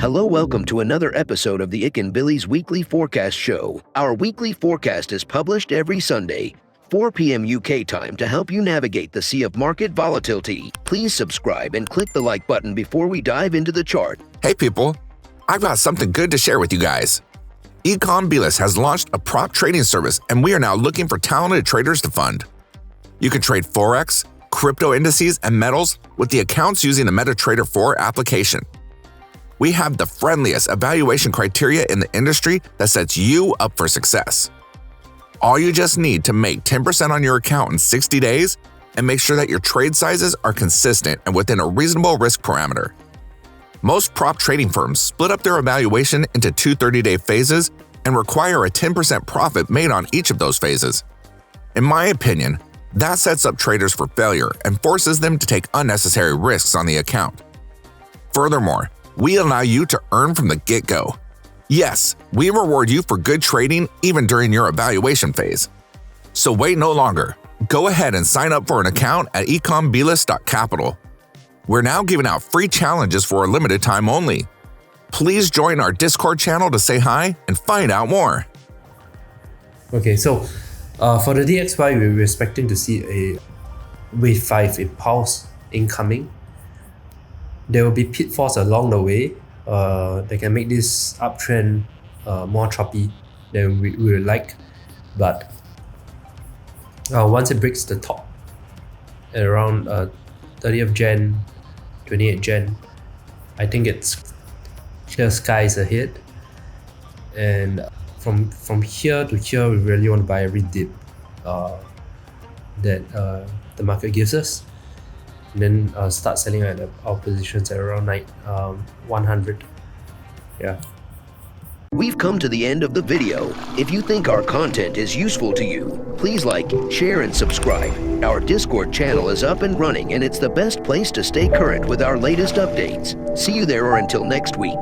Hello, welcome to another episode of the Ikan Bilis Weekly Forecast Show. Our weekly forecast is published every Sunday, 4 p.m. UK time to help you navigate the sea of market volatility. Please subscribe and click the like button before we dive into the chart. Hey people, I've got something good to share with you guys. Bilis has launched a prop trading service and we are now looking for talented traders to fund. You can trade Forex, crypto indices, and metals with the accounts using the MetaTrader 4 application. We have the friendliest evaluation criteria in the industry that sets you up for success. All you just need to make 10% on your account in 60 days and make sure that your trade sizes are consistent and within a reasonable risk parameter. Most prop trading firms split up their evaluation into two 30-day phases and require a 10% profit made on each of those phases. In my opinion, that sets up traders for failure and forces them to take unnecessary risks on the account. Furthermore, we allow you to earn from the get-go. Yes, we reward you for good trading even during your evaluation phase. So wait no longer. Go ahead and sign up for an account at ikanbilis.capital. We're now giving out free challenges for a limited time only. Please join our Discord channel to say hi and find out more. Okay, so for the DXY, we're expecting to see a wave 5 impulse incoming. There will be pitfalls along the way that can make this uptrend more choppy than we would like. But once it breaks the top at around 30th Jan, 28th Jan, I think it's clear skies ahead. And from here to here, we really want to buy every dip that the market gives us. And then start selling at our positions at around 100. Yeah. We've come to the end of the video. If you think our content is useful to you, please like, share, and subscribe. Our Discord channel is up and running, and it's the best place to stay current with our latest updates. See you there, or until next week.